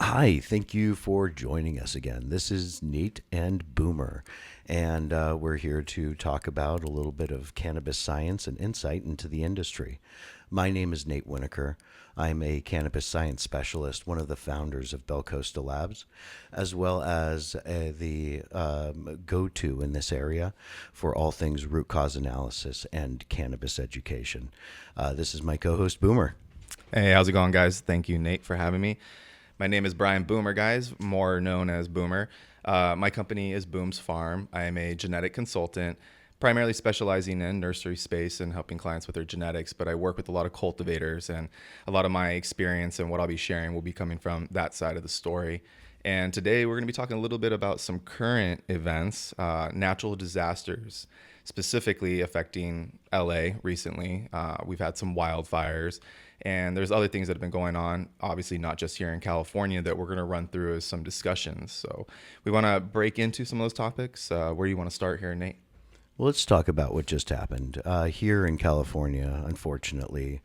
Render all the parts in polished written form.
Hi, thank you for joining us again. This is Nate and Boomer, and we're here to talk about a little bit of cannabis science and insight into the industry. My name is Nate Winokur. I'm a cannabis science specialist, one of the founders of Bell Costa Labs, as well as the go-to in this area for all things root cause analysis and cannabis education. This is my co-host, Boomer. Hey, how's it going, guys? Thank you, Nate, for having me. My name is Brian Boomer, guys, more known as Boomer. My company is Boom's Farm. I am a genetic consultant, primarily specializing in nursery space and helping clients with their genetics, but I work with a lot of cultivators, and a lot of my experience and what I'll be sharing will be coming from that side of the story. And today we're going to be talking a little bit about some current events, natural disasters, specifically affecting LA recently. We've had some wildfires, and there's other things that have been going on, obviously not just here in California, that we're going to run through as some discussions. So we want to break into some of those topics. Where do you want to start here, Nate? Well, let's talk about what just happened. Here in California, unfortunately,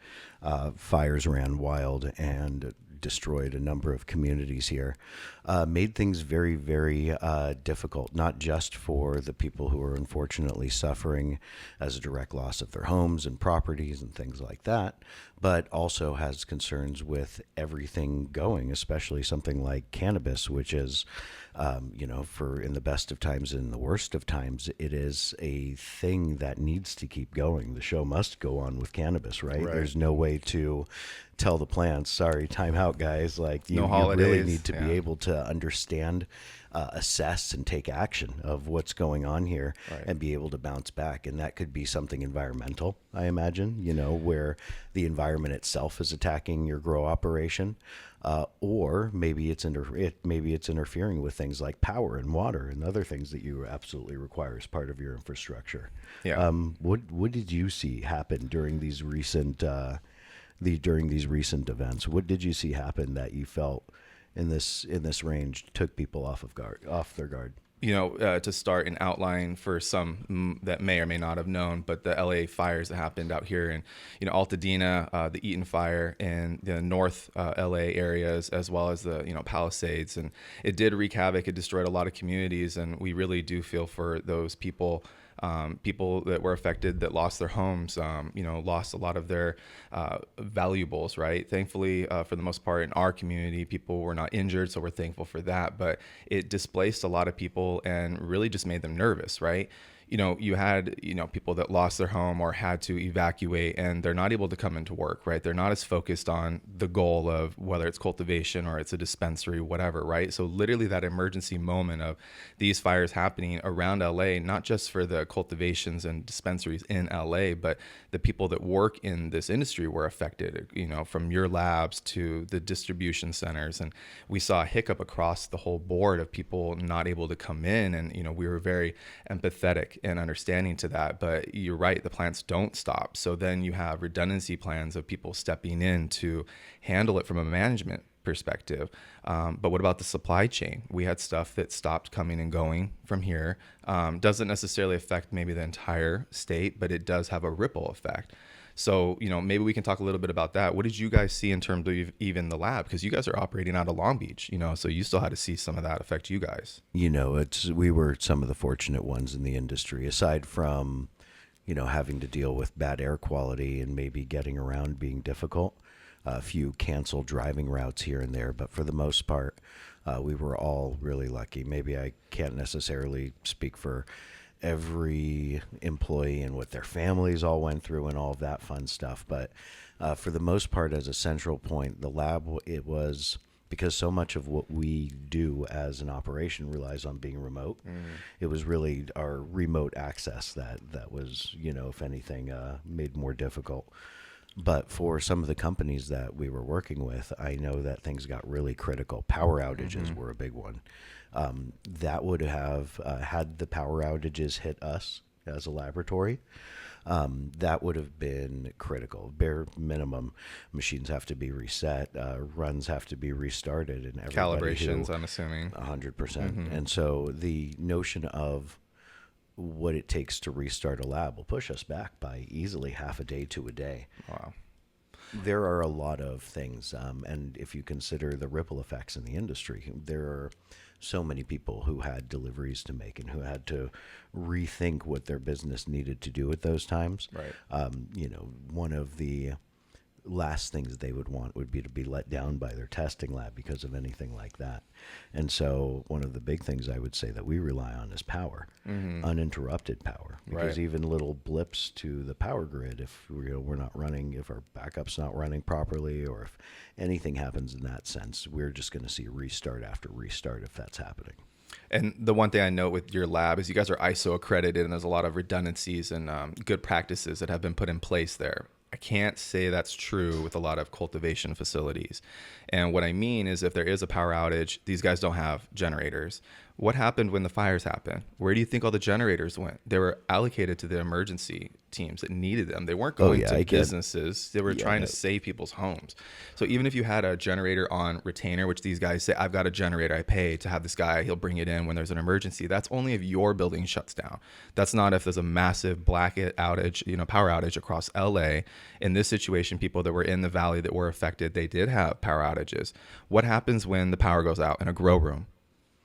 fires ran wild and destroyed a number of communities here, made things very, very difficult, not just for the people who are unfortunately suffering as a direct loss of their homes and properties and things like that, but also has concerns with everything going, especially something like cannabis, which is, for in the best of times and in the worst of times, it is a thing that needs to keep going. The show must go on with cannabis, right? There's no way to tell the plants, sorry, time out, guys. Like you really need to be able to understand, assess, and take action of what's going on here, and be able to bounce back. And that could be something environmental, I imagine, where the environment itself is attacking your grow operation, or maybe it's interfering with things like power and water and other things that you absolutely require as part of your infrastructure. Yeah. What did you see happen during these recent events? What did you see happen that you felt in this range took people off their guard? To start an outline for some that may or may not have known, but the LA fires that happened out here in, Altadena, the Eaton fire in the North LA areas, as well as the, Palisades. And it did wreak havoc. It destroyed a lot of communities. And we really do feel for those people that were affected, that lost their homes, lost a lot of their valuables, right? Thankfully, for the most part in our community, people were not injured, so we're thankful for that. But it displaced a lot of people and really just made them nervous, right? You had, people that lost their home or had to evacuate, and they're not able to come into work, right? They're not as focused on the goal of whether it's cultivation or it's a dispensary, whatever, right? So literally that emergency moment of these fires happening around LA, not just for the cultivations and dispensaries in LA, but the people that work in this industry were affected, from your labs to the distribution centers. And we saw a hiccup across the whole board of people not able to come in. And, we were very empathetic and understanding to that. But you're right, the plants don't stop. So then you have redundancy plans of people stepping in to handle it from a management perspective. But what about the supply chain? We had stuff that stopped coming and going from here. Doesn't necessarily affect maybe the entire state, but it does have a ripple effect. So, maybe we can talk a little bit about that. What did you guys see in terms of even the lab? Because you guys are operating out of Long Beach, so you still had to see some of that affect you guys. We were some of the fortunate ones in the industry, aside from, having to deal with bad air quality and maybe getting around being difficult. A few canceled driving routes here and there, but for the most part, we were all really lucky. Maybe I can't necessarily speak for every employee and what their families all went through and all of that fun stuff. But for the most part, as a central point, the lab, it was because so much of what we do as an operation relies on being remote. It was really our remote access that was, if anything, made more difficult. But for some of the companies that we were working with, I know that things got really critical. Power outages were a big one. That would have, had the power outages hit us as a laboratory, that would have been critical. Bare minimum, machines have to be reset, runs have to be restarted, and calibrations, I'm assuming. 100%. And so the notion of what it takes to restart a lab will push us back by easily half a day to a day. Wow. There are a lot of things, and if you consider the ripple effects in the industry, there are so many people who had deliveries to make and who had to rethink what their business needed to do at those times. Right. One of the last things they would want would be to be let down by their testing lab because of anything like that. And so one of the big things I would say that we rely on is power, uninterrupted power, because Right. even little blips to the power grid, if we're not running, if our backup's not running properly, or if anything happens in that sense, we're just going to see restart after restart if that's happening. And the one thing I note with your lab is you guys are ISO accredited, and there's a lot of redundancies and good practices that have been put in place there. I can't say that's true with a lot of cultivation facilities. And what I mean is if there is a power outage, these guys don't have generators. What happened when the fires happened? Where do you think all the generators went? They were allocated to the emergency teams that needed them. They weren't going to businesses. They were trying to save people's homes. So even if you had a generator on retainer, which these guys say, I've got a generator, I pay to have this guy, he'll bring it in when there's an emergency. That's only if your building shuts down. That's not if there's a massive blackout outage, power outage across LA. In this situation, people that were in the valley that were affected, they did have power outages. What happens when the power goes out in a grow room?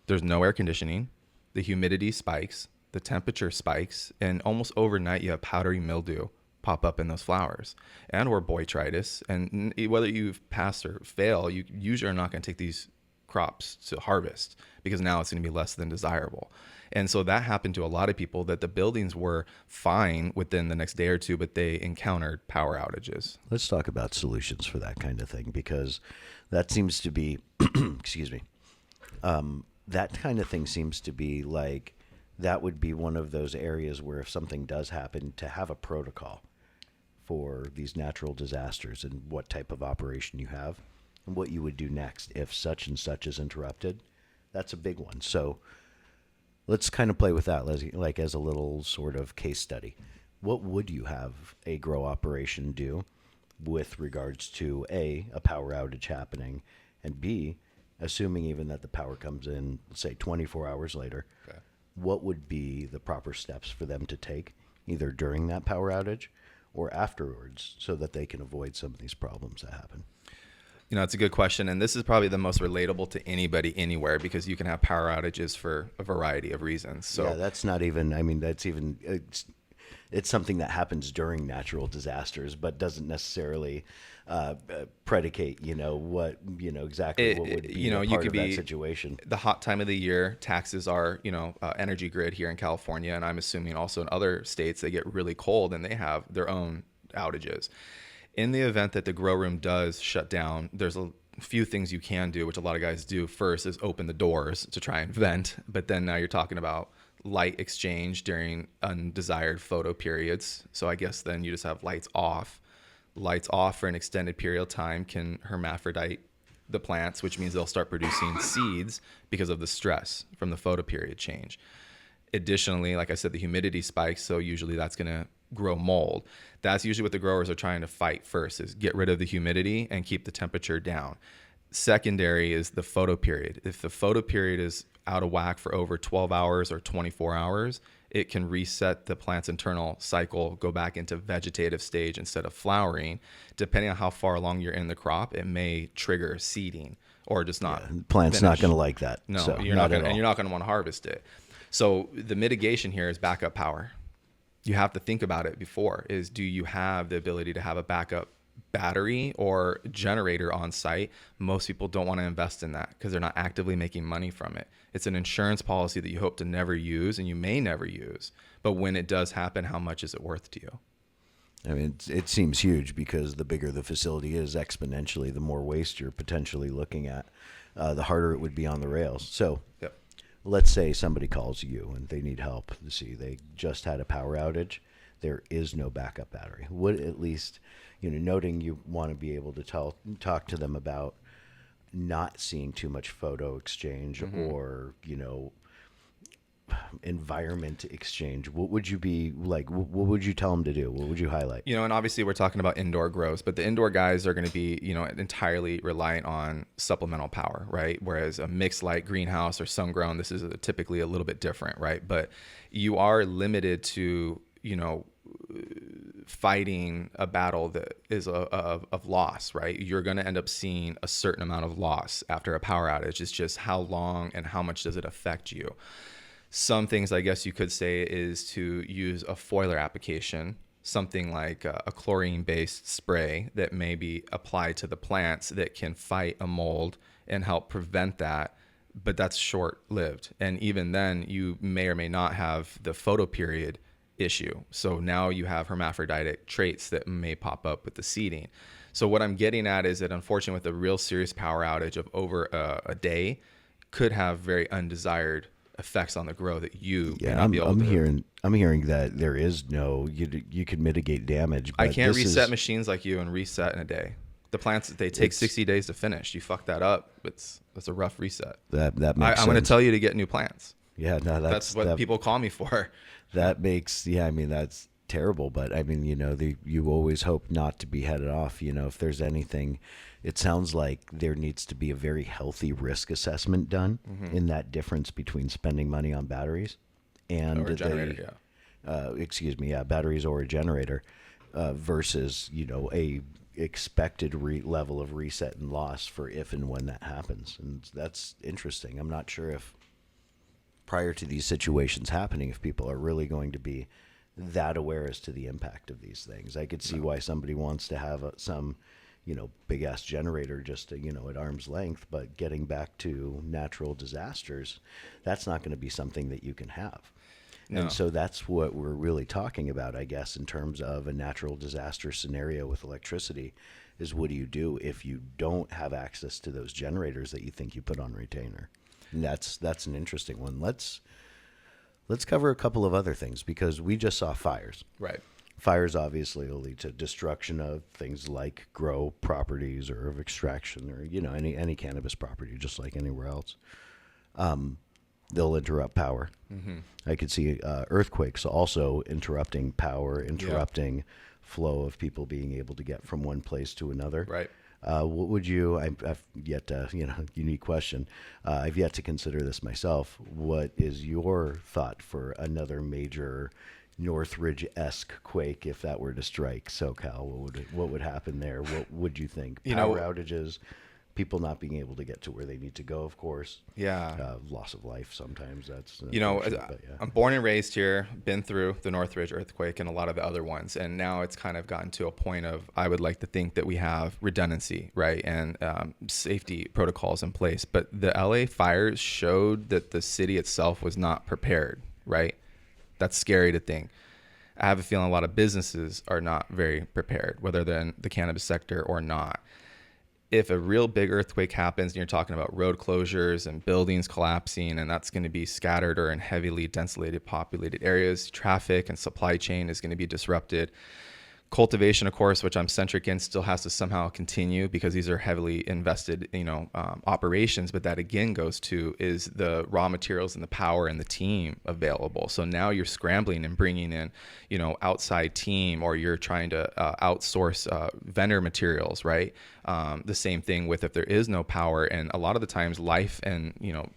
There's no air conditioning, the humidity spikes, the temperature spikes, and almost overnight you have powdery mildew pop up in those flowers and or botrytis. And whether you pass or fail, you usually are not going to take these crops to harvest because now it's going to be less than desirable. And so that happened to a lot of people, that the buildings were fine within the next day or two, but they encountered power outages. Let's talk about solutions for that kind of thing, because that seems to be, excuse me, that kind of thing seems to be like that would be one of those areas where if something does happen, to have a protocol for these natural disasters and what type of operation you have and what you would do next if such and such is interrupted. That's a big one. So let's kind of play with that like as a little sort of case study. What would you have a grow operation do with regards to a power outage happening, and B, assuming even that the power comes in, say 24 hours later, Okay. what would be the proper steps for them to take either during that power outage or afterwards so that they can avoid some of these problems that happen? It's a good question. And this is probably the most relatable to anybody anywhere, because you can have power outages for a variety of reasons. So yeah, that's not even, it's something that happens during natural disasters, but doesn't necessarily predicate, exactly what would be you part could of be that situation. the hot time of the year. Taxes are, energy grid here in California, and I'm assuming also in other states they get really cold and they have their own outages. In the event that the grow room does shut down, there's a few things you can do, which a lot of guys do. First is open the doors to try and vent, but then now you're talking about light exchange during undesired photo periods. So I guess then you just have lights off. Lights off for an extended period of time can hermaphrodite the plants, which means they'll start producing seeds because of the stress from the photo period change. Additionally, like I said, the humidity spikes, so usually that's going to grow mold. That's usually what the growers are trying to fight first, is get rid of the humidity and keep the temperature down. Secondary is the photo period. If the photo period is out of whack for over 12 hours or 24 hours, it can reset the plant's internal cycle, go back into vegetative stage instead of flowering. Depending on how far along you're in the crop, it may trigger seeding or just not. The plant's not going to like that. No, so you're not going to want to harvest it. So the mitigation here is backup power. You have to think about it before, is do you have the ability to have a backup battery or generator on site? Most people don't want to invest in that because they're not actively making money from it. It's an insurance policy that you hope to never use and you may never use. But when it does happen, how much is it worth to you? I mean, it seems huge because the bigger the facility is exponentially, the more waste you're potentially looking at, the harder it would be on the rails. So Yep. let's say somebody calls you and they need help. See, they just had a power outage. There is no backup battery. Would at least, noting you want to be able to talk to them about not seeing too much photo exchange or, environment exchange. What would you be like? What would you tell them to do? What would you highlight? And obviously we're talking about indoor grows, but the indoor guys are going to be, entirely reliant on supplemental power, right? Whereas a mixed light greenhouse or sun grown, this is typically a little bit different, right? But you are limited to, fighting a battle that is of loss, right? You're going to end up seeing a certain amount of loss after a power outage. It's just how long and how much does it affect you. Some things I guess you could say is to use a foiler application, something like a chlorine-based spray that may be applied to the plants that can fight a mold and help prevent that. But that's short-lived. And even then, you may or may not have the photoperiod issue. So now you have hermaphroditic traits that may pop up with the seeding. So what I'm getting at is that unfortunately with a real serious power outage of over a day could have very undesired effects on the grow that you may not be able to. I'm hearing that there is no, you can mitigate damage. But I can't reset machines like you and reset in a day. The plants, they take 60 days to finish. You fuck that up, that's a rough reset. That makes sense. I'm going to tell you to get new plants. Yeah, no, that's what people call me for. That makes, I mean, that's terrible. But I mean, you always hope not to be headed off. If there's anything, it sounds like there needs to be a very healthy risk assessment done in that difference between spending money on batteries and or a generator, batteries or a generator versus, a expected level of reset and loss for if and when that happens. And that's interesting. I'm not sure if prior to these situations happening, if people are really going to be that aware as to the impact of these things. I could see why somebody wants to have some, big ass generator just at arm's length, but getting back to natural disasters, that's not going to be something that you can have. No. And so that's what we're really talking about, I guess, in terms of a natural disaster scenario with electricity, is what do you do if you don't have access to those generators that you think you put on retainer? And that's an interesting one. Let's cover a couple of other things, because we just saw fires. Right. Fires obviously will lead to destruction of things like grow properties or of extraction or, any cannabis property, just like anywhere else. They'll interrupt power. Mm-hmm. I could see earthquakes also interrupting power, interrupting flow of people being able to get from one place to another. Right. What would you, I've yet to, unique question. I've yet to consider this myself. What is your thought for another major Northridge-esque quake if that were to strike SoCal? What would happen there? What would you think? Power outages, people not being able to get to where they need to go, of course. Yeah. Loss of life sometimes. That's I'm born and raised here, been through the Northridge earthquake and a lot of the other ones, and now it's kind of gotten to a point of, I would like to think that we have redundancy, right, and safety protocols in place. But the LA fires showed that the city itself was not prepared, right? That's scary to think. I have a feeling a lot of businesses are not very prepared, whether they're in the cannabis sector or not. If a real big earthquake happens and you're talking about road closures and buildings collapsing, and that's going to be scattered or in heavily densely populated areas, traffic and supply chain is going to be disrupted. Cultivation, of course, which I'm centric in, still has to somehow continue because these are heavily invested, operations. But that again goes to, is the raw materials and the power and the team available? So now you're scrambling and bringing in, outside team, or you're trying to outsource vendor materials, right? The same thing with if there is no power, and a lot of the times life and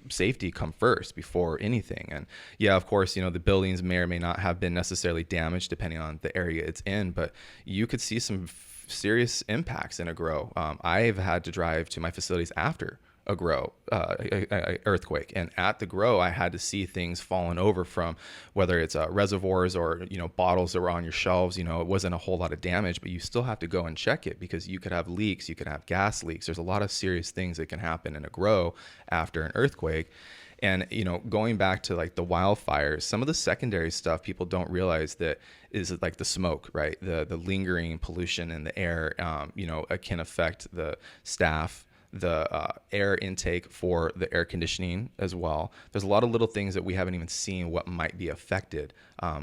safety come first before anything. And yeah, of course, the buildings may or may not have been necessarily damaged depending on the area it's in, but you could see some serious impacts in a grow. I've had to drive to my facilities after a grow earthquake, and at the grow I had to see things falling over from, whether it's reservoirs or bottles that were on your shelves. It wasn't a whole lot of damage, but you still have to go and check it, because you could have leaks, you could have gas leaks. There's a lot of serious things that can happen in a grow after an earthquake. And, going back to like the wildfires, some of the secondary stuff people don't realize that is like the smoke, right? The lingering pollution in the air, it can affect the staff, the air intake for the air conditioning as well. There's a lot of little things that we haven't even seen what might be affected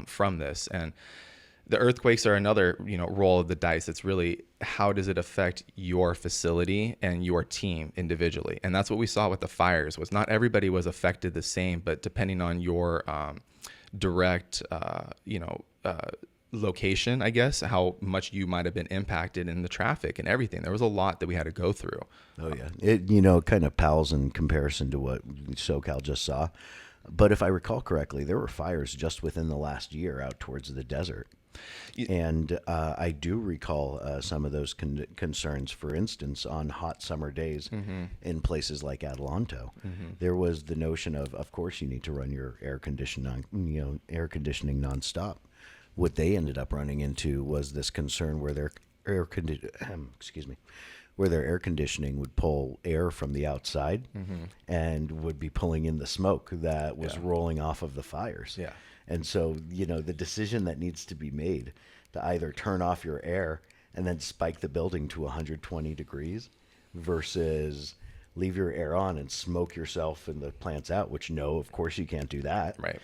from this. And the earthquakes are another, roll of the dice. It's really, how does it affect your facility and your team individually? And that's what we saw with the fires. Was not everybody was affected the same, but depending on your direct, location, I guess, how much you might have been impacted in the traffic and everything. There was a lot that we had to go through. Oh yeah, it kind of pales in comparison to what SoCal just saw. But if I recall correctly, there were fires just within the last year out towards the desert. And I do recall some of those concerns. For instance, on hot summer days in places like Adelanto, there was the notion of course, you need to run your air conditioning, air conditioning nonstop. What they ended up running into was this concern where their excuse me, where their air conditioning would pull air from the outside and would be pulling in the smoke that was rolling off of the fires. Yeah. And so, the decision that needs to be made to either turn off your air and then spike the building to 120 degrees versus leave your air on and smoke yourself and the plants out, which no, of course you can't do that. Right.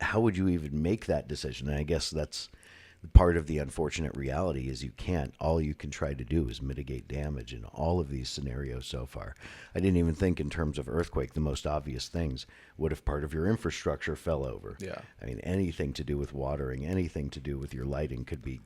How would you even make that decision? And I guess that's part of the unfortunate reality is you can't. All you can try to do is mitigate damage in all of these scenarios so far. I didn't even think in terms of earthquake, the most obvious things. What if part of your infrastructure fell over? Yeah. Anything to do with watering, anything to do with your lighting could be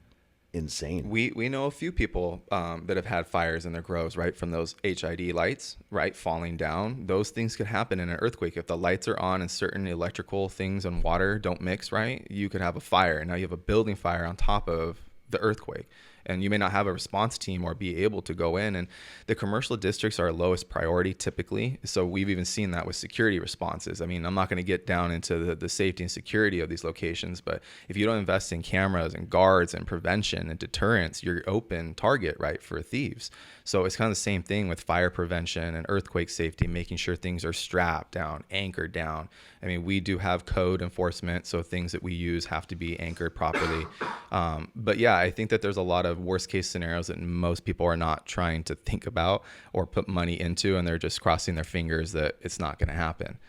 insane. We know a few people that have had fires in their grows, right, from those HID lights, right, falling down. Those things could happen in an earthquake. If the lights are on and certain electrical things and water don't mix right, you could have a fire. And now you have a building fire on top of the earthquake. And you may not have a response team or be able to go in. And the commercial districts are our lowest priority typically. So we've even seen that with security responses. I'm not going to get down into the safety and security of these locations, but if you don't invest in cameras and guards and prevention and deterrence, you're open target, right, for thieves. So it's kind of the same thing with fire prevention and earthquake safety, making sure things are strapped down, anchored down. We do have code enforcement, so things that we use have to be anchored properly. But yeah, I think that there's a lot of worst case scenarios that most people are not trying to think about or put money into, and they're just crossing their fingers that it's not going to happen.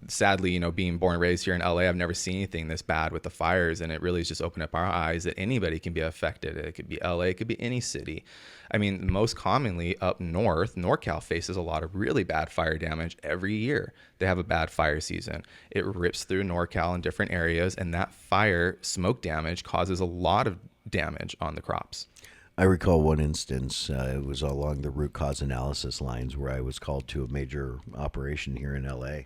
Sadly, being born and raised here in LA, I've never seen anything this bad with the fires, and it really has just opened up our eyes that anybody can be affected. It could be LA, it could be any city. Most commonly up north, NorCal faces a lot of really bad fire damage every year. They have a bad fire season. It rips through NorCal in different areas, and that fire smoke damage causes a lot of damage on the crops. I recall one instance, it was along the root cause analysis lines where I was called to a major operation here in LA,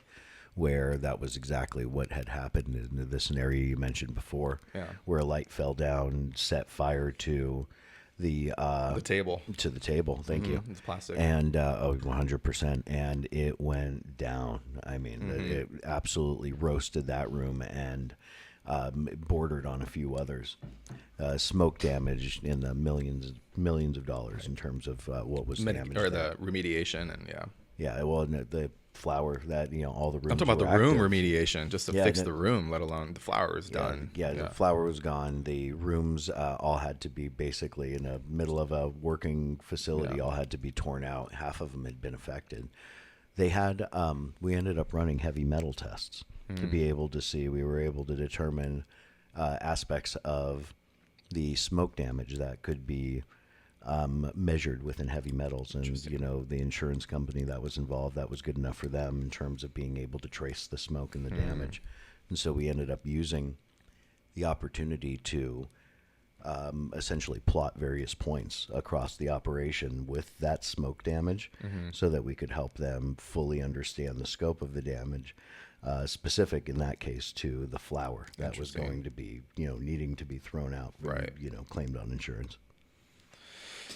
where that was exactly what had happened in the scenario you mentioned before, where a light fell down, set fire to the table. To the table, thank you. It's plastic. And 100%, and it went down. It absolutely roasted that room and bordered on a few others. Smoke damage in the millions of dollars in terms of what was damaged. Or the remediation and the flower that all the rooms. I'm talking about the active. room remediation just to fix the room, let alone the flower was done. The flower was gone. The rooms all had to be basically in the middle of a working facility. All had to be torn out. Half of them had been affected. They had. We ended up running heavy metal tests to be able to see. We were able to determine aspects of the smoke damage that could be measured within heavy metals, and the insurance company that was involved, that was good enough for them in terms of being able to trace the smoke and the damage. And so we ended up using the opportunity to essentially plot various points across the operation with that smoke damage, so that we could help them fully understand the scope of the damage, specific in that case to the flower that was going to be needing to be thrown out, claimed on insurance.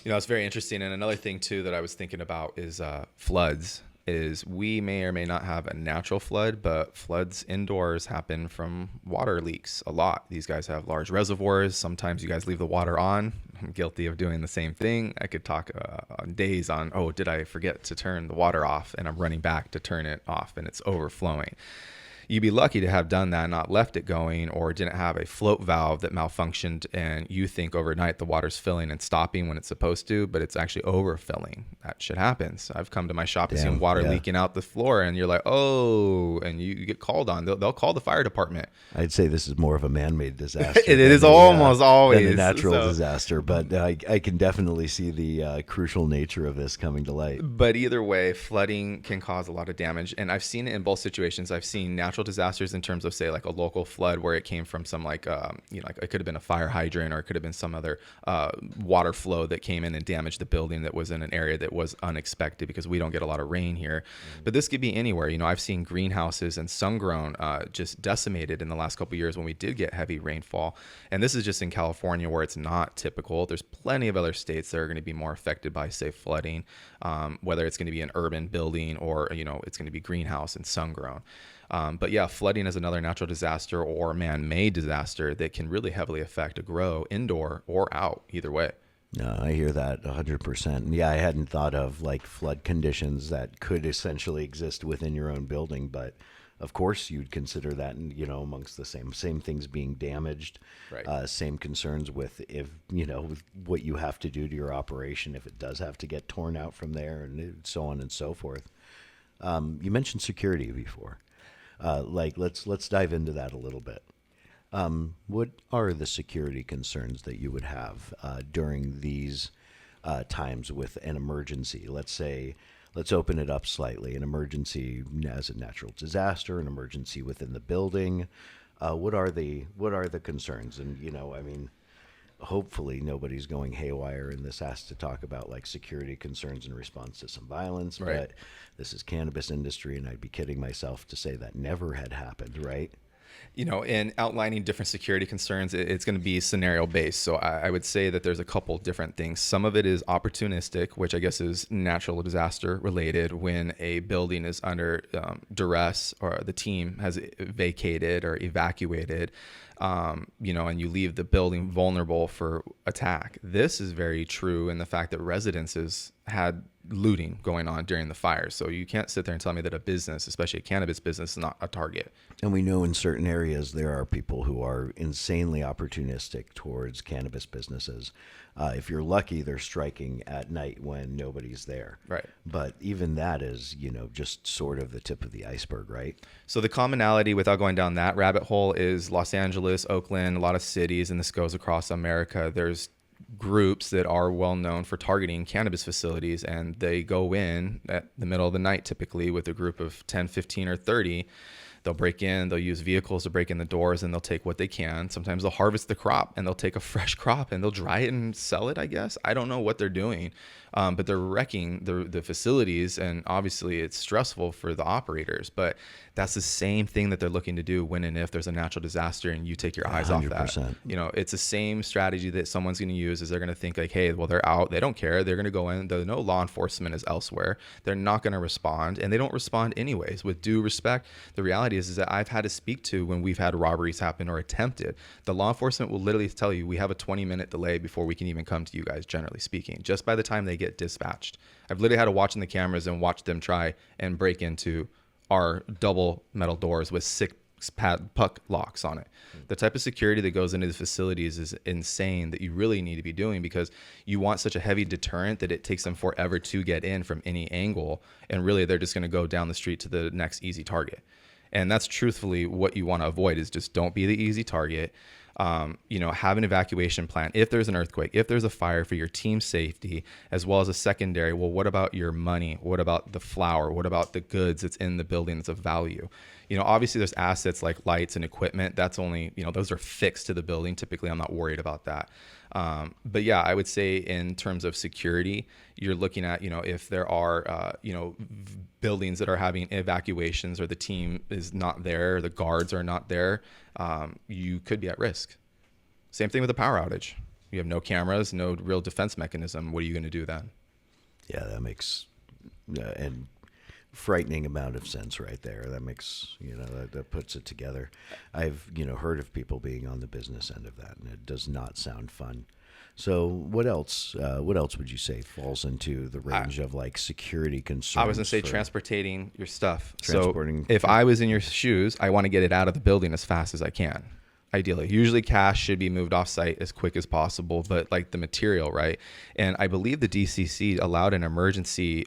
It's very interesting. And another thing too that I was thinking about is floods. Is we may or may not have a natural flood, but floods indoors happen from water leaks a lot. These guys have large reservoirs. Sometimes you guys leave the water on. I'm guilty of doing the same thing. I could talk on days on, did I forget to turn the water off? And I'm running back to turn it off and it's overflowing. You'd be lucky to have done that and not left it going, or didn't have a float valve that malfunctioned and you think overnight the water's filling and stopping when it's supposed to, but it's actually overfilling. That shit happes. I've come to my shop and seen water leaking out the floor, and you're like, and you get called on. They'll call the fire department. I'd say this is more of a man-made disaster. It is almost always than a natural disaster, but I can definitely see the crucial nature of this coming to light. But either way, flooding can cause a lot of damage, and I've seen it in both situations. I've seen natural natural disasters in terms of, say, like a local flood where it came from some like, like it could have been a fire hydrant, or it could have been some other water flow that came in and damaged the building that was in an area that was unexpected, because we don't get a lot of rain here. But this could be anywhere. I've seen greenhouses and sun-grown just decimated in the last couple of years when we did get heavy rainfall. And this is just in California, where it's not typical. There's plenty of other states that are going to be more affected by, say, flooding, whether it's going to be an urban building or, it's going to be greenhouse and sun-grown. But yeah, flooding is another natural disaster or man-made disaster that can really heavily affect a grow indoor or out, either way. No, I hear that 100%. Yeah, I hadn't thought of like flood conditions that could essentially exist within your own building, but of course you'd consider that, amongst the same things being damaged, right? Same concerns with if, with what you have to do to your operation if it does have to get torn out from there, and so on and so forth. You mentioned security before. Let's dive into that a little bit. What are the security concerns that you would have during these times with an emergency? Let's open it up slightly. An emergency as a natural disaster, an emergency within the building. What are the concerns? And hopefully nobody's going haywire, and this has to talk about like security concerns in response to some violence. Right. But this is cannabis industry, and I'd be kidding myself to say that never had happened, right? In outlining different security concerns, it's going to be scenario based. So I would say that there's a couple different things. Some of it is opportunistic, which I guess is natural disaster related, when a building is under duress, or the team has vacated or evacuated, and you leave the building vulnerable for attack. This is very true in the fact that residences had looting going on during the fires. So you can't sit there and tell me that a business, especially a cannabis business, is not a target. And we know in certain areas there are people who are insanely opportunistic towards cannabis businesses. If you're lucky, they're striking at night when nobody's there. Right. But even that is, just sort of the tip of the iceberg, right? So the commonality, without going down that rabbit hole, is Los Angeles, Oakland, a lot of cities, and this goes across America. There's groups that are well known for targeting cannabis facilities, and they go in at the middle of the night, typically with a group of 10, 15, or 30. They'll break in, they'll use vehicles to break in the doors, and they'll take what they can. Sometimes they'll harvest the crop, and they'll take a fresh crop and they'll dry it and sell it, I guess. I don't know what they're doing, but they're wrecking the facilities, and obviously it's stressful for the operators. But that's the same thing that they're looking to do when and if there's a natural disaster and you take your eyes 100%. off that. It's the same strategy that someone's going to use. Is they're going to think like, hey, well, they're out, they don't care, they're going to go in, they know law enforcement is elsewhere, they're not going to respond, and they don't respond anyways. With due respect, the reality is that I've had to speak to when we've had robberies happen or attempted. The law enforcement will literally tell you we have a 20-minute delay before we can even come to you guys, generally speaking, just by the time they get dispatched. I've literally had to watch in the cameras and watch them try and break into our double metal doors with 6 puck locks on it. The type of security that goes into the facilities is insane, that you really need to be doing, because you want such a heavy deterrent that it takes them forever to get in from any angle, and really they're just going to go down the street to the next easy target. And that's truthfully what you want to avoid, is just don't be the easy target. Have an evacuation plan if there's an earthquake, if there's a fire, for your team's safety, as well as a secondary. Well, what about your money? What about the flour? What about the goods that's in the building that's of value? Obviously there's assets like lights and equipment. That's only, those are fixed to the building. Typically, I'm not worried about that. But yeah, I would say in terms of security, you're looking at, if there are, buildings that are having evacuations, or the team is not there, the guards are not there, you could be at risk. Same thing with a power outage. You have no cameras, no real defense mechanism. What are you going to do then? Yeah, that makes and frightening amount of sense right there. That makes, that puts it together. I've, heard of people being on the business end of that, and it does not sound fun. So what else would you say falls into the range of like security concerns? I was going to say transporting your stuff. Transporting. So if I was in your shoes, I want to get it out of the building as fast as I can. Ideally, usually cash should be moved off site as quick as possible, but like the material, right? And I believe the DCC allowed an emergency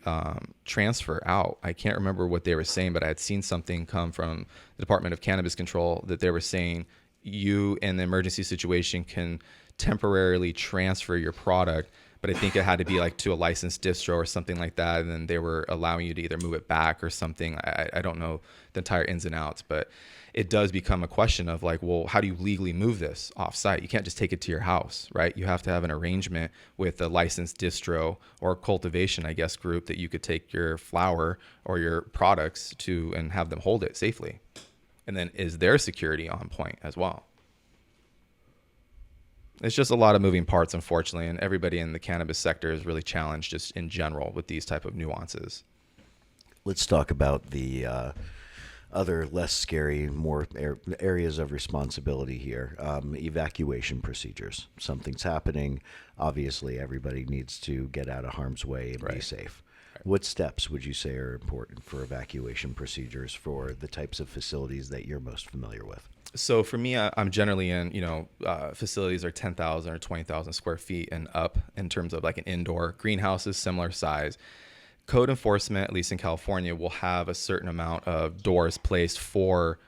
transfer out. I can't remember what they were saying, but I had seen something come from the Department of Cannabis Control that they were saying you in the emergency situation can temporarily transfer your product but I think it had to be like to a licensed distro or something like that, and then they were allowing you to either move it back or something. I don't know the entire ins and outs, but it does become a question of like, well, how do you legally move this off site? You can't just take it to your house, right? You have to have an arrangement with a licensed distro or cultivation, I guess, group that you could take your flower or your products to and have them hold it safely. And then is their security on point as well? It's just a lot of moving parts, unfortunately, and everybody in the cannabis sector is really challenged just in general with these type of nuances. Let's talk about the other less scary, more areas of responsibility here. Evacuation procedures. Something's happening. Obviously, everybody needs to get out of harm's way and be safe. What steps would you say are important for evacuation procedures for the types of facilities that you're most familiar with? So for me, I'm generally in, facilities are 10,000 or 20,000 square feet and up in terms of like an indoor greenhouse is similar size. Code enforcement, at least in California, will have a certain amount of doors placed for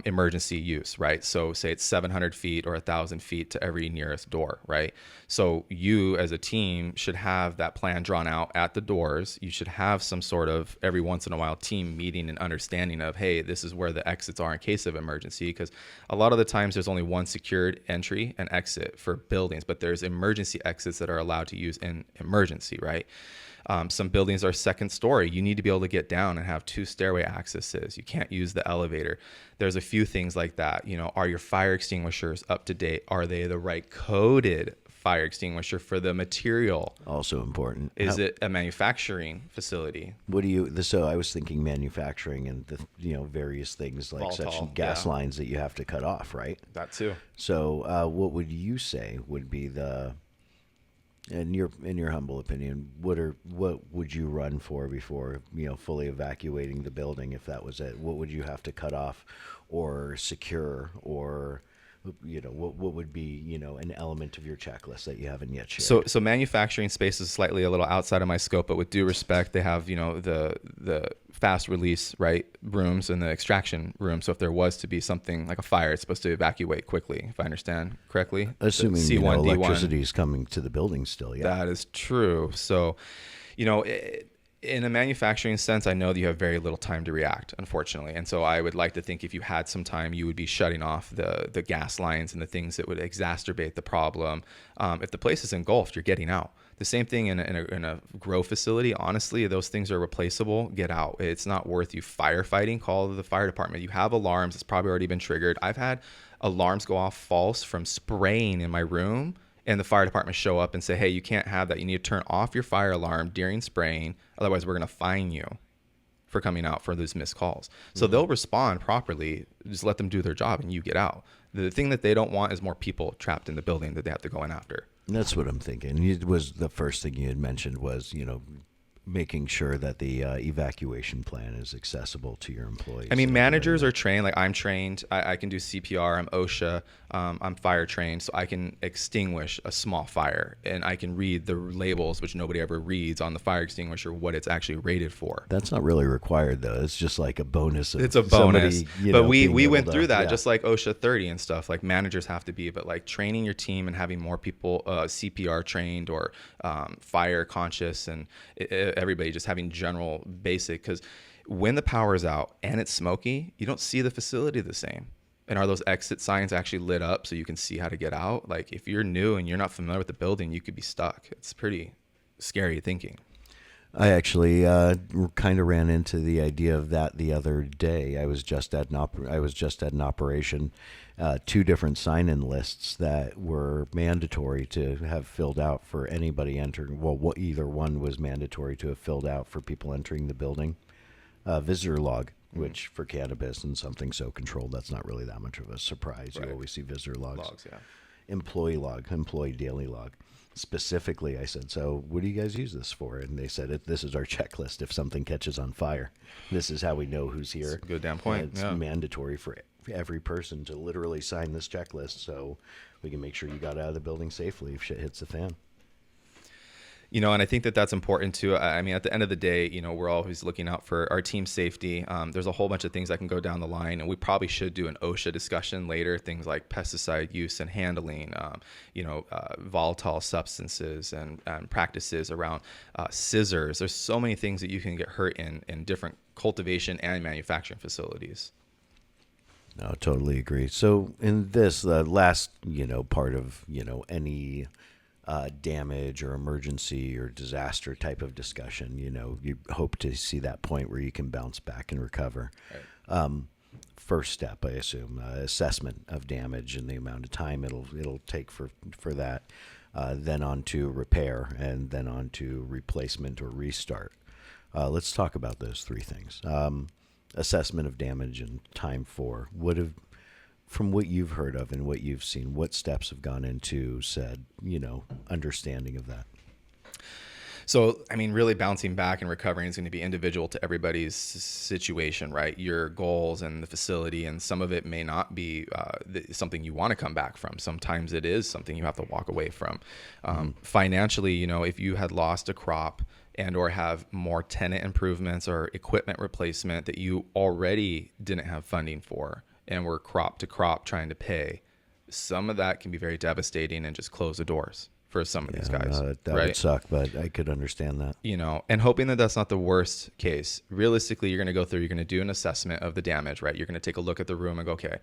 emergency use, right? So say it's 700 feet or 1,000 feet to every nearest door, right? So you as a team should have that plan drawn out at the doors. You should have some sort of every once in a while team meeting and understanding of, hey, this is where the exits are in case of emergency. Because a lot of the times there's only one secured entry and exit for buildings, but there's emergency exits that are allowed to use in emergency, right? Some buildings are second story. You need to be able to get down and have 2 stairway accesses. You can't use the elevator. There's a few things like that. Are your fire extinguishers up to date? Are they the right coded fire extinguisher for the material? Also important. Is it a manufacturing facility? So I was thinking manufacturing and the various things like such gas lines that you have to cut off, right? That too. So what would you say would be in your humble opinion, what would you run for before fully evacuating the building? If that was it, what would you have to cut off or secure, or what would be an element of your checklist that you haven't yet shared? So manufacturing space is slightly a little outside of my scope, but with due respect, they have the fast release rooms and the extraction room. So if there was to be something like a fire, it's supposed to evacuate quickly, if I understand correctly. Assuming C1, electricity D1. is coming to the building still. Yeah, that is true. So in a manufacturing sense, I know that you have very little time to react, unfortunately. And so I would like to think if you had some time, you would be shutting off the gas lines and the things that would exacerbate the problem. If the place is engulfed, you're getting out. The same thing in a grow facility. Honestly, those things are replaceable. Get out. It's not worth you firefighting. Call the fire department. You have alarms. It's probably already been triggered. I've had alarms go off false from spraying in my room, and the fire department show up and say, hey, you can't have that. You need to turn off your fire alarm during spraying. Otherwise, we're going to fine you for coming out for those missed calls. So they'll respond properly. Just let them do their job and you get out. The thing that they don't want is more people trapped in the building that they have to go in after. That's what I'm thinking. It was the first thing you had mentioned was, making sure that the evacuation plan is accessible to your employees. I mean, managers are trained. Like I'm trained. I can do CPR. I'm OSHA. I'm fire trained, so I can extinguish a small fire, and I can read the labels, which nobody ever reads on the fire extinguisher, what it's actually rated for. That's not really required, though. It's just like a bonus. It's a bonus. But we went through that, yeah. just like OSHA 30 and stuff. Like managers have to be, but like training your team and having more people CPR trained or fire conscious, and everybody just having general basic, because when the power is out and it's smoky, you don't see the facility the same. And are those exit signs actually lit up so you can see how to get out? Like if you're new and you're not familiar with the building, you could be stuck. It's pretty scary thinking. I actually kind of ran into the idea of that the other day. I was just at an operation, 2 different sign-in lists that were mandatory to have filled out for anybody entering. Well, either one was mandatory to have filled out for people entering the building. Visitor log, which for cannabis and something so controlled, that's not really that much of a surprise. Right. You always see visitor logs. Yeah. Employee log, employee daily log. Specifically, I said, so what do you guys use this for? And they said, this is our checklist. If something catches on fire, this is how we know who's here. That's a good damn point. It's mandatory for every person to literally sign this checklist so we can make sure you got out of the building safely if shit hits the fan. And I think that that's important too. I mean, at the end of the day, we're always looking out for our team safety. There's a whole bunch of things that can go down the line, and we probably should do an OSHA discussion later. Things like pesticide use and handling, volatile substances and practices around scissors. There's so many things that you can get hurt in different cultivation and manufacturing facilities. No, totally agree. So in this last, part of, any damage or emergency or disaster type of discussion, you hope to see that point where you can bounce back and recover. Right. First step, I assume, assessment of damage and the amount of time it'll take for that, then on to repair, and then on to replacement or restart. Let's talk about those three things. Assessment of damage and time for from what you've heard of and what you've seen, what steps have gone into said, understanding of that? So, I mean, really bouncing back and recovering is going to be individual to everybody's situation, right? Your goals and the facility, and some of it may not be something you want to come back from. Sometimes it is something you have to walk away from. Financially, if you had lost a crop and or have more tenant improvements or equipment replacement that you already didn't have funding for and were crop to crop trying to pay, some of that can be very devastating and just close the doors for some of these guys. That right? would suck, but I could understand that. And hoping that that's not the worst case. Realistically, you're going to do an assessment of the damage, right? You're going to take a look at the room and go, okay,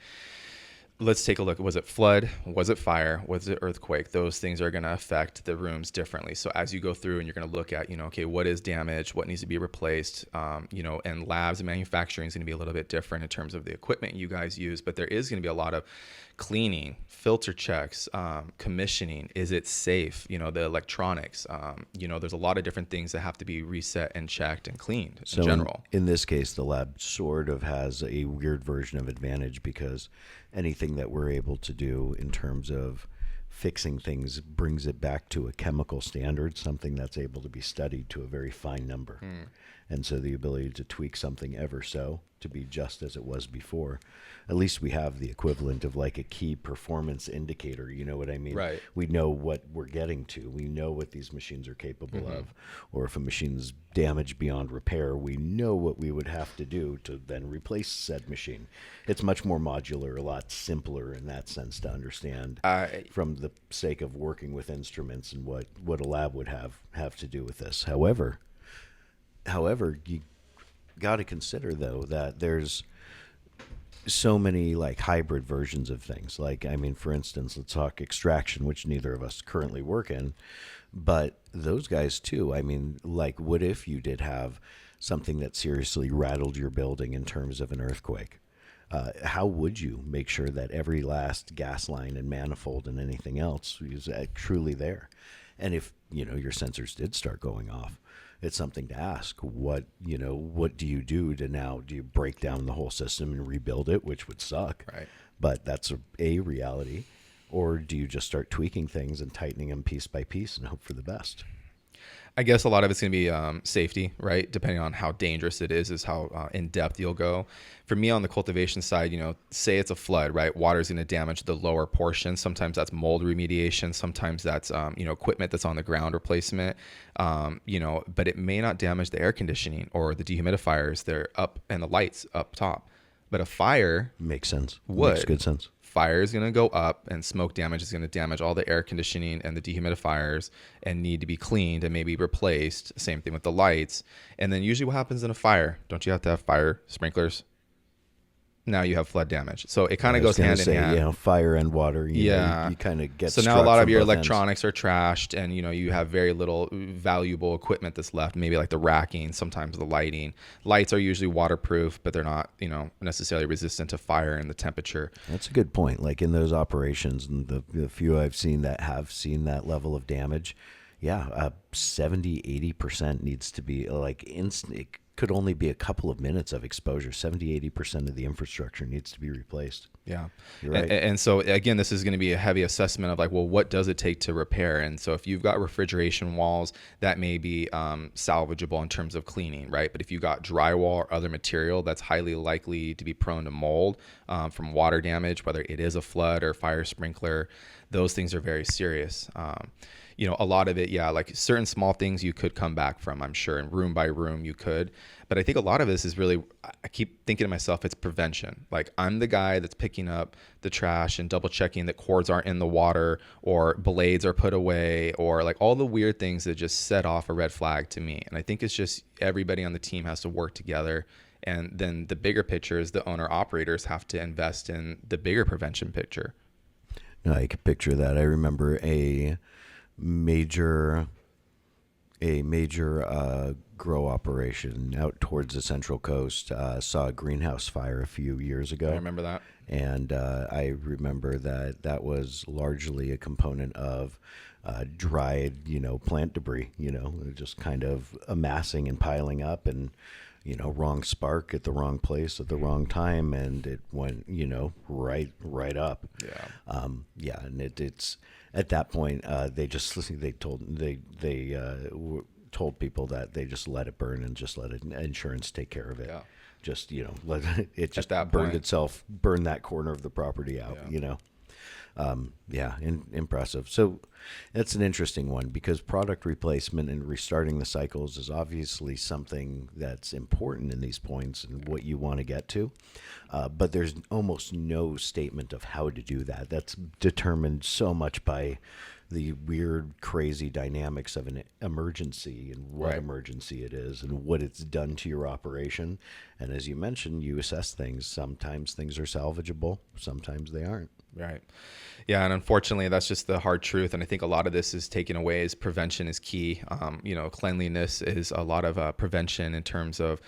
let's take a look. Was it flood? Was it fire? Was it earthquake? Those things are going to affect the rooms differently. So as you go through and you're going to look at, okay, what is damage? What needs to be replaced? And labs and manufacturing is going to be a little bit different in terms of the equipment you guys use, but there is going to be a lot of cleaning, filter checks, commissioning. Is it safe? The electronics, there's a lot of different things that have to be reset and checked and cleaned in general. In this case, the lab sort of has a weird version of advantage because anything that we're able to do in terms of fixing things brings it back to a chemical standard, something that's able to be studied to a very fine number. And so the ability to tweak something ever so to be just as it was before, at least we have the equivalent of like a key performance indicator. You know what I mean? Right. We know what we're getting to. We know what these machines are capable of. Or if a machine's damaged beyond repair, we know what we would have to do to then replace said machine. It's much more modular, a lot simpler in that sense to understand from the sake of working with instruments and what a lab would have to do with this. However, you got to consider though that there's so many like hybrid versions of things. Like, I mean, for instance, let's talk extraction, which neither of us currently work in, but those guys too. I mean, like, what if you did have something that seriously rattled your building in terms of an earthquake? How would you make sure that every last gas line and manifold and anything else is truly there? And if, your sensors did start going off, it's something to ask. What do you do to now? Do you break down the whole system and rebuild it, which would suck? Right. But that's a reality. Or do you just start tweaking things and tightening them piece by piece and hope for the best? I guess a lot of it's going to be safety, right? Depending on how dangerous it is how in depth you'll go. For me on the cultivation side, say it's a flood, right? Water is going to damage the lower portion. Sometimes that's mold remediation. Sometimes that's, equipment that's on the ground replacement, but it may not damage the air conditioning or the dehumidifiers. They're up and the lights up top. But a fire makes sense. Would. Makes good sense. Fire is going to go up, and smoke damage is going to damage all the air conditioning and the dehumidifiers and need to be cleaned and maybe replaced. Same thing with the lights. And then usually what happens in a fire, don't you have to have fire sprinklers? Now you have flood damage. So it kind of goes hand in hand. Fire and water. You kind of get. So now a lot of your electronics are trashed, and you have very little valuable equipment that's left. Maybe like the racking, sometimes the lighting. Lights are usually waterproof, but they're not necessarily resistant to fire and the temperature. That's a good point. Like in those operations, and the few I've seen that have seen that level of damage, 70-80% needs to be like instant. It could only be a couple of minutes of exposure. 70-80% of the infrastructure needs to be replaced. Yeah. You're right. And so again, this is going to be a heavy assessment of like, well, what does it take to repair? And so if you've got refrigeration walls, that may be salvageable in terms of cleaning, right? But if you got drywall or other material, that's highly likely to be prone to mold from water damage, whether it is a flood or fire sprinkler. Those things are very serious. a lot of it, yeah, like certain small things you could come back from, I'm sure, and room by room you could. But I think a lot of this is really, I keep thinking to myself, it's prevention. Like I'm the guy that's picking up the trash and double checking that cords aren't in the water or blades are put away or like all the weird things that just set off a red flag to me. And I think it's just everybody on the team has to work together. And then the bigger picture is the owner operators have to invest in the bigger prevention picture. No, I could picture that. I remember major a major grow operation out towards the Central Coast saw a greenhouse fire a few years ago. I remember that. And I remember that was largely a component of dried, plant debris, just kind of amassing and piling up, and wrong spark at the wrong place at the wrong time, and it went, right up. Yeah, and it's at that point told people that they just let it burn and just let insurance take care of it. Yeah. Just let it just that burned point. itself, burn that corner of the property out. Impressive. So that's an interesting one, because product replacement and restarting the cycles is obviously something that's important in these points and what you want to get to. But there's almost no statement of how to do that. That's determined so much by the weird, crazy dynamics of an emergency and what emergency it is and what it's done to your operation. And as you mentioned, you assess things. Sometimes things are salvageable, sometimes they aren't. Right. Yeah. And unfortunately, that's just the hard truth. And I think a lot of this is taken away as prevention is key. Cleanliness is a lot of prevention in terms of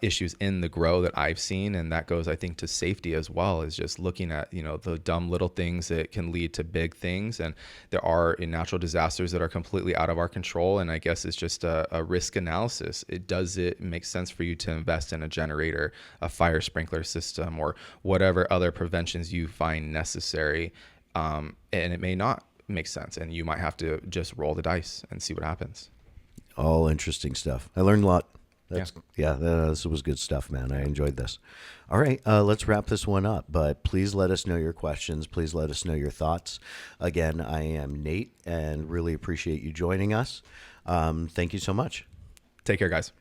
issues in the grow that I've seen. And that goes, I think, to safety as well, is just looking at, the dumb little things that can lead to big things. And there are natural disasters that are completely out of our control. And I guess it's just a risk analysis. Does it make sense for you to invest in a generator, a fire sprinkler system, or whatever other preventions you find necessary? And it may not make sense, and you might have to just roll the dice and see what happens. All interesting stuff. I learned a lot. This was good stuff, man. I enjoyed this. All right, let's wrap this one up. But please let us know your questions. Please let us know your thoughts. Again, I am Nate, and really appreciate you joining us. Thank you so much. Take care, guys.